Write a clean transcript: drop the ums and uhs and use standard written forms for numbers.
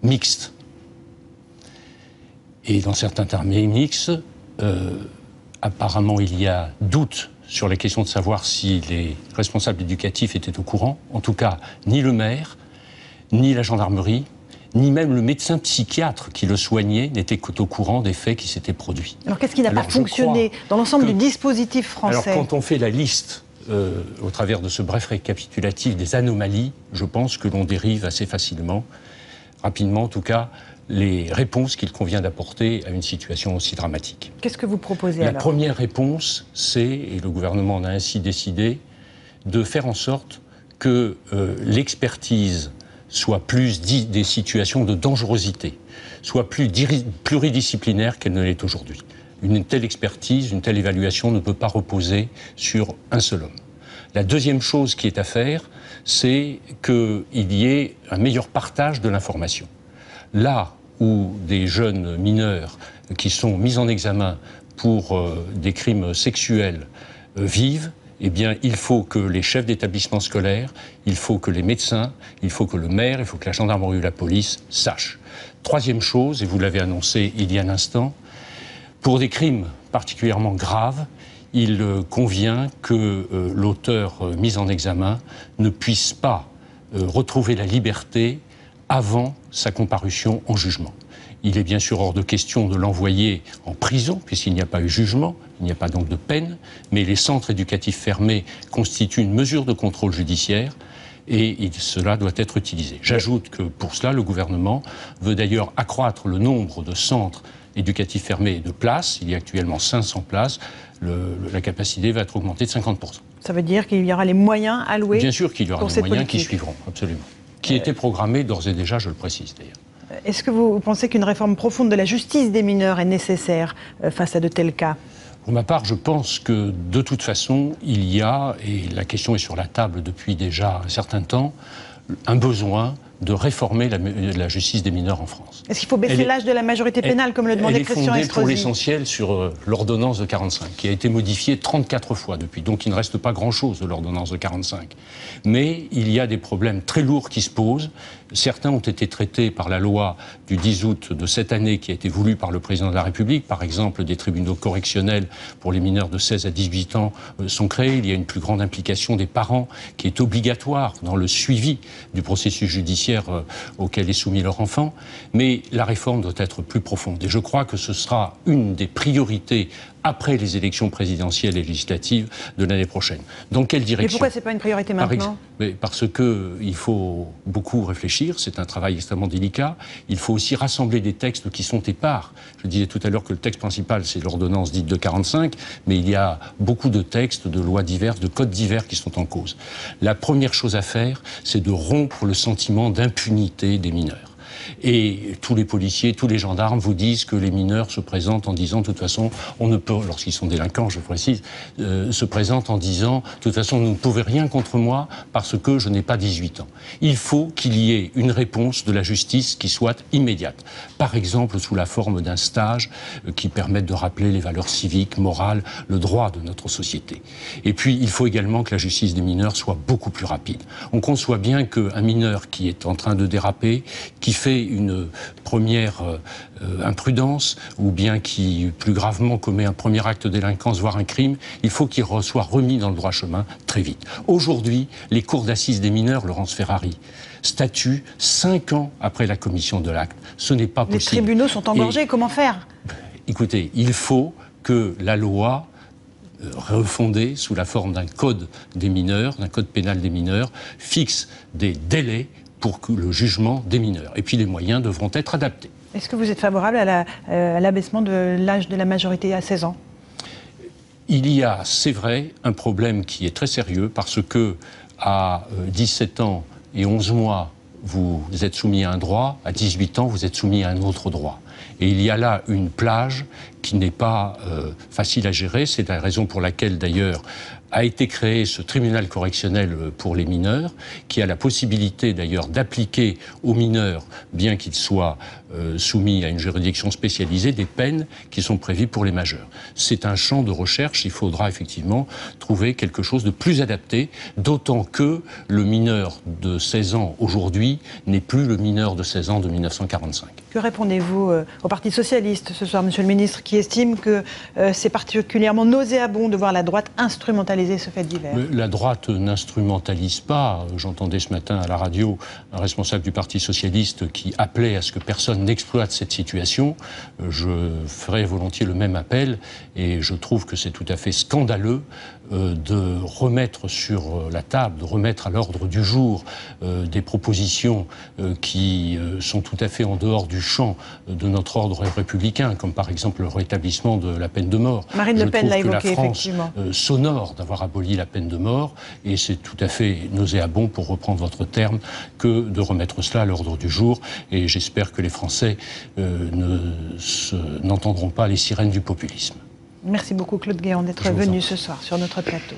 mixtes. Et dans certains termes mixtes, apparemment il y a doute sur la question de savoir si les responsables éducatifs étaient au courant. En tout cas, ni le maire, ni la gendarmerie, ni même le médecin psychiatre qui le soignait n'était au courant des faits qui s'étaient produits. Alors qu'est-ce qui n'a pas fonctionné dans l'ensemble du dispositif français? Alors quand on fait la liste, au travers de ce bref récapitulatif des anomalies, je pense que l'on dérive assez facilement, rapidement en tout cas, les réponses qu'il convient d'apporter à une situation aussi dramatique. Qu'est-ce que vous proposez alors? La première réponse, c'est, et le gouvernement en a ainsi décidé, de faire en sorte que l'expertise soit plus des situations de dangerosité, soit plus pluridisciplinaire qu'elle ne l'est aujourd'hui. Une telle expertise, une telle évaluation ne peut pas reposer sur un seul homme. La deuxième chose qui est à faire, c'est qu'il y ait un meilleur partage de l'information. Là où des jeunes mineurs qui sont mis en examen pour des crimes sexuels vivent, eh bien, il faut que les chefs d'établissement scolaire, il faut que les médecins, il faut que le maire, il faut que la gendarmerie ou la police sachent. Troisième chose, et vous l'avez annoncé il y a un instant, pour des crimes particulièrement graves, il convient que l'auteur mis en examen ne puisse pas retrouver la liberté avant sa comparution en jugement. Il est bien sûr hors de question de l'envoyer en prison, puisqu'il n'y a pas eu jugement, il n'y a pas donc de peine, mais les centres éducatifs fermés constituent une mesure de contrôle judiciaire et cela doit être utilisé. J'ajoute que pour cela, le gouvernement veut d'ailleurs accroître le nombre de centres éducatifs fermés et de places. Il y a actuellement 500 places, la capacité va être augmentée de 50%. Ça veut dire qu'il y aura les moyens alloués? Bien sûr qu'il y aura des moyens qui suivront, absolument. Qui étaient programmés d'ores et déjà, je le précise d'ailleurs. Est-ce que vous pensez qu'une réforme profonde de la justice des mineurs est nécessaire face à de tels cas? Pour ma part, je pense que de toute façon, il y a, et la question est sur la table depuis déjà un certain temps, un besoin de réformer la justice des mineurs en France. Est-ce qu'il faut baisser l'âge de la majorité pénale, comme le demandait Christian Estrosi? Elle est fondée pour l'essentiel sur l'ordonnance de 45, qui a été modifiée 34 fois depuis. Donc il ne reste pas grand-chose de l'ordonnance de 45. Mais il y a des problèmes très lourds qui se posent. Certains ont été traités par la loi du 10 août de cette année, qui a été voulue par le président de la République. Par exemple, des tribunaux correctionnels pour les mineurs de 16 à 18 ans sont créés. Il y a une plus grande implication des parents qui est obligatoire dans le suivi du processus judiciaire auquel est soumis leur enfant, mais la réforme doit être plus profonde. Et je crois que ce sera une des priorités après les élections présidentielles et législatives de l'année prochaine. Dans quelle direction? Mais pourquoi ce n'est pas une priorité maintenant? Parce qu'il faut beaucoup réfléchir, c'est un travail extrêmement délicat. Il faut aussi rassembler des textes qui sont épars. Je disais tout à l'heure que le texte principal, c'est l'ordonnance dite de 45, mais il y a beaucoup de textes, de lois diverses, de codes divers qui sont en cause. La première chose à faire, c'est de rompre le sentiment d'impunité des mineurs. Et tous les policiers, tous les gendarmes vous disent que les mineurs se présentent en disant, de toute façon, on ne peut, lorsqu'ils sont délinquants, je précise, se présentent en disant, de toute façon, vous ne pouvez rien contre moi parce que je n'ai pas 18 ans. Il faut qu'il y ait une réponse de la justice qui soit immédiate. Par exemple, sous la forme d'un stage qui permette de rappeler les valeurs civiques, morales, le droit de notre société. Et puis, il faut également que la justice des mineurs soit beaucoup plus rapide. On conçoit bien qu'un mineur qui est en train de déraper, qui fait une première imprudence, ou bien qui, plus gravement, commet un premier acte de délinquance, voire un crime, il faut qu'il soit remis dans le droit chemin très vite. Aujourd'hui, les cours d'assises des mineurs, Laurence Ferrari, statuent 5 ans après la commission de l'acte. Ce n'est pas possible. Les tribunaux sont engorgés, comment faire? Écoutez, il faut que la loi refondée sous la forme d'un code des mineurs, d'un code pénal des mineurs, fixe des délais pour le jugement des mineurs. Et puis les moyens devront être adaptés. Est-ce que vous êtes favorable à l'abaissement de l'âge de la majorité à 16 ans? Il y a, c'est vrai, un problème qui est très sérieux parce que à 17 ans et 11 mois, vous êtes soumis à un droit, à 18 ans, vous êtes soumis à un autre droit. Et il y a là une plage qui n'est pas facile à gérer. C'est la raison pour laquelle, d'ailleurs, a été créé ce tribunal correctionnel pour les mineurs, qui a la possibilité d'ailleurs d'appliquer aux mineurs, bien qu'ils soient soumis à une juridiction spécialisée, des peines qui sont prévues pour les majeurs. C'est un champ de recherche, il faudra effectivement trouver quelque chose de plus adapté, d'autant que le mineur de 16 ans aujourd'hui n'est plus le mineur de 16 ans de 1945. Que répondez-vous au Parti socialiste ce soir, Monsieur le ministre, qui estime que c'est particulièrement nauséabond de voir la droite instrumentaliser ce fait divers? La droite n'instrumentalise pas. J'entendais ce matin à la radio un responsable du Parti socialiste qui appelait à ce que personne n'exploite cette situation. Je ferai volontiers le même appel et je trouve que c'est tout à fait scandaleux de remettre sur la table, de remettre à l'ordre du jour des propositions qui sont tout à fait en dehors du champ de notre ordre républicain, comme par exemple le rétablissement de la peine de mort. Marine Le Pen l'a évoqué, la France effectivement. s'honore d'avoir aboli la peine de mort et c'est tout à fait nauséabond, pour reprendre votre terme, que de remettre cela à l'ordre du jour. Et j'espère que les Français n'entendront pas les sirènes du populisme. Merci beaucoup Claude Guéant d'être venu ce soir sur notre plateau.